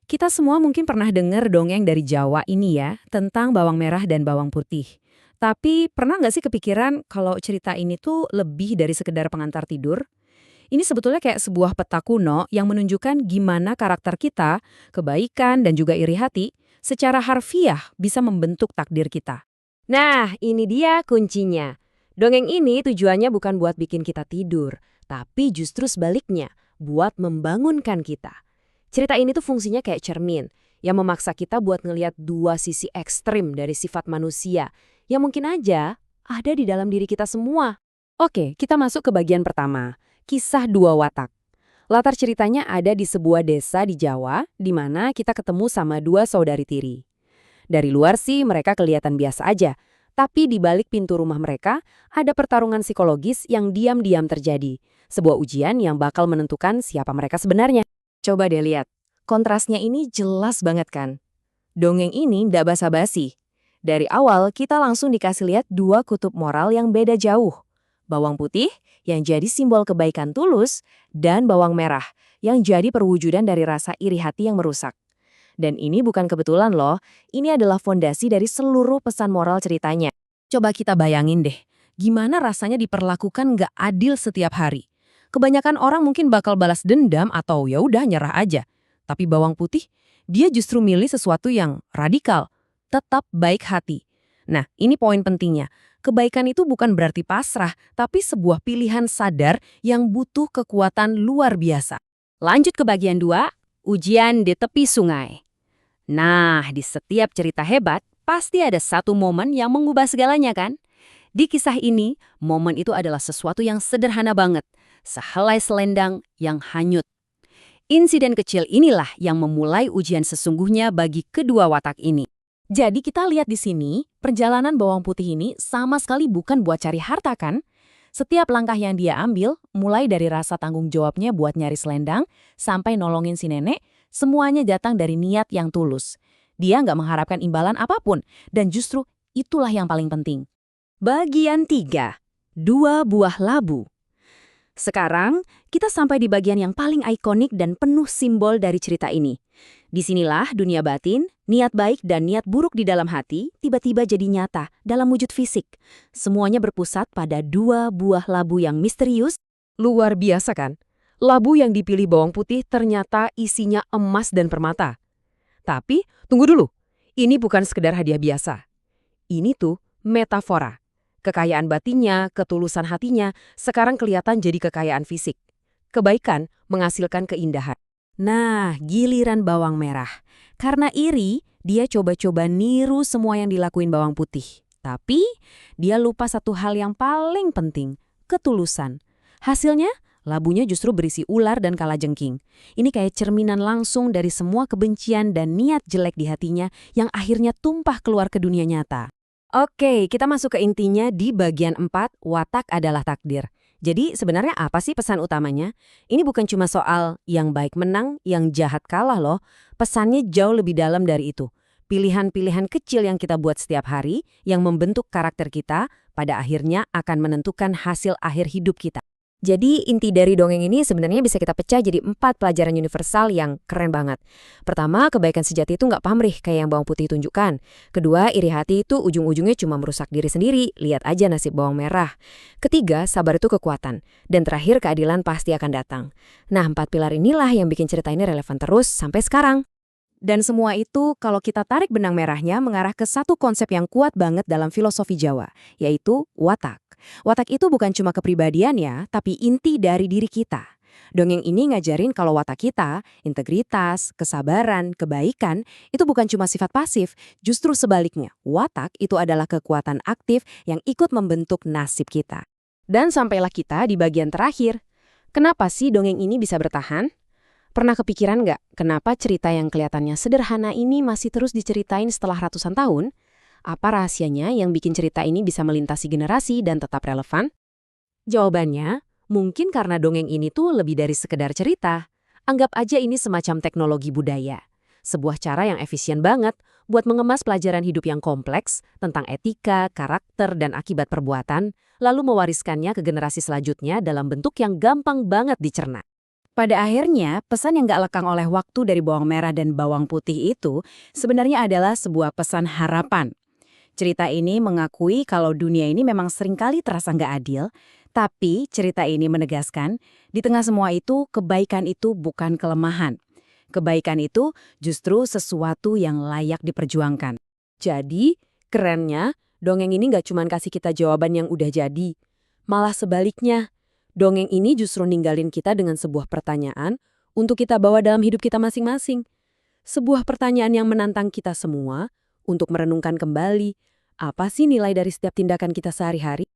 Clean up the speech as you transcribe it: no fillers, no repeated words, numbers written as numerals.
Kita semua mungkin pernah dengar dongeng dari Jawa ini ya, tentang bawang merah dan bawang putih. Tapi pernah nggak sih kepikiran kalau cerita ini tuh lebih dari sekedar pengantar tidur? Ini sebetulnya kayak sebuah peta kuno yang menunjukkan gimana karakter kita, kebaikan dan juga iri hati, secara harfiah bisa membentuk takdir kita. Nah, ini dia kuncinya. Dongeng ini tujuannya bukan buat bikin kita tidur, tapi justru sebaliknya, buat membangunkan kita. Cerita ini tuh fungsinya kayak cermin, yang memaksa kita buat ngelihat dua sisi ekstrim dari sifat manusia, yang mungkin aja ada di dalam diri kita semua. Oke, kita masuk ke bagian pertama, kisah dua watak. Latar ceritanya ada di sebuah desa di Jawa, di mana kita ketemu sama dua saudari tiri. Dari luar sih mereka kelihatan biasa aja, tapi di balik pintu rumah mereka ada pertarungan psikologis yang diam-diam terjadi. Sebuah ujian yang bakal menentukan siapa mereka sebenarnya. Coba deh lihat, kontrasnya ini jelas banget kan? Dongeng ini ndak basa-basi. Dari awal kita langsung dikasih lihat dua kutub moral yang beda jauh. Bawang putih yang jadi simbol kebaikan tulus, dan bawang merah yang jadi perwujudan dari rasa iri hati yang merusak. Dan ini bukan kebetulan loh, ini adalah fondasi dari seluruh pesan moral ceritanya. Coba kita bayangin deh, gimana rasanya diperlakukan nggak adil setiap hari. Kebanyakan orang mungkin bakal balas dendam atau ya udah nyerah aja. Tapi bawang putih, dia justru milih sesuatu yang radikal, tetap baik hati. Nah, ini poin pentingnya. Kebaikan itu bukan berarti pasrah, tapi sebuah pilihan sadar yang butuh kekuatan luar biasa. Lanjut ke bagian 2, ujian di tepi sungai. Nah, di setiap cerita hebat, pasti ada satu momen yang mengubah segalanya kan? Di kisah ini, momen itu adalah sesuatu yang sederhana banget. Sehelai selendang yang hanyut. Insiden kecil inilah yang memulai ujian sesungguhnya bagi kedua watak ini. Jadi kita lihat di sini, perjalanan bawang putih ini sama sekali bukan buat cari harta kan? Setiap langkah yang dia ambil, mulai dari rasa tanggung jawabnya buat nyari selendang, sampai nolongin si nenek, semuanya datang dari niat yang tulus. Dia nggak mengharapkan imbalan apapun, dan justru itulah yang paling penting. Bagian 3. Dua buah labu. Sekarang, kita sampai di bagian yang paling ikonik dan penuh simbol dari cerita ini. Disinilah dunia batin, niat baik dan niat buruk di dalam hati tiba-tiba jadi nyata dalam wujud fisik. Semuanya berpusat pada dua buah labu yang misterius. Luar biasa kan? Labu yang dipilih bawang putih ternyata isinya emas dan permata. Tapi, tunggu dulu. Ini bukan sekedar hadiah biasa. Ini tuh metafora. Kekayaan batinnya, ketulusan hatinya, sekarang kelihatan jadi kekayaan fisik. Kebaikan menghasilkan keindahan. Nah, giliran bawang merah. Karena iri, dia coba-coba niru semua yang dilakuin bawang putih. Tapi, dia lupa satu hal yang paling penting, ketulusan. Hasilnya, labunya justru berisi ular dan kalajengking. Ini kayak cerminan langsung dari semua kebencian dan niat jelek di hatinya yang akhirnya tumpah keluar ke dunia nyata. Oke, kita masuk ke intinya di bagian 4, watak adalah takdir. Jadi sebenarnya apa sih pesan utamanya? Ini bukan cuma soal yang baik menang, yang jahat kalah loh. Pesannya jauh lebih dalam dari itu. Pilihan-pilihan kecil yang kita buat setiap hari, yang membentuk karakter kita, pada akhirnya akan menentukan hasil akhir hidup kita. Jadi inti dari dongeng ini sebenarnya bisa kita pecah jadi 4 pelajaran universal yang keren banget. Pertama, kebaikan sejati itu nggak pamrih kayak yang bawang putih tunjukkan. Kedua, iri hati itu ujung-ujungnya cuma merusak diri sendiri. Lihat aja nasib bawang merah. Ketiga, sabar itu kekuatan. Dan terakhir, keadilan pasti akan datang. Nah, 4 pilar inilah yang bikin cerita ini relevan terus sampai sekarang. Dan semua itu kalau kita tarik benang merahnya mengarah ke satu konsep yang kuat banget dalam filosofi Jawa, yaitu watak. Watak itu bukan cuma kepribadian ya, tapi inti dari diri kita. Dongeng ini ngajarin kalau watak kita, integritas, kesabaran, kebaikan, itu bukan cuma sifat pasif, justru sebaliknya. Watak itu adalah kekuatan aktif yang ikut membentuk nasib kita. Dan sampailah kita di bagian terakhir. Kenapa sih dongeng ini bisa bertahan? Pernah kepikiran nggak kenapa cerita yang kelihatannya sederhana ini masih terus diceritain setelah ratusan tahun? Apa rahasianya yang bikin cerita ini bisa melintasi generasi dan tetap relevan? Jawabannya, mungkin karena dongeng ini tuh lebih dari sekedar cerita. Anggap aja ini semacam teknologi budaya. Sebuah cara yang efisien banget buat mengemas pelajaran hidup yang kompleks tentang etika, karakter, dan akibat perbuatan, lalu mewariskannya ke generasi selanjutnya dalam bentuk yang gampang banget dicerna. Pada akhirnya, pesan yang gak lekang oleh waktu dari bawang merah dan bawang putih itu sebenarnya adalah sebuah pesan harapan. Cerita ini mengakui kalau dunia ini memang seringkali terasa nggak adil, tapi cerita ini menegaskan, di tengah semua itu, kebaikan itu bukan kelemahan. Kebaikan itu justru sesuatu yang layak diperjuangkan. Jadi, kerennya, dongeng ini nggak cuma kasih kita jawaban yang udah jadi. Malah sebaliknya, dongeng ini justru ninggalin kita dengan sebuah pertanyaan untuk kita bawa dalam hidup kita masing-masing. Sebuah pertanyaan yang menantang kita semua untuk merenungkan kembali, apa sih nilai dari setiap tindakan kita sehari-hari?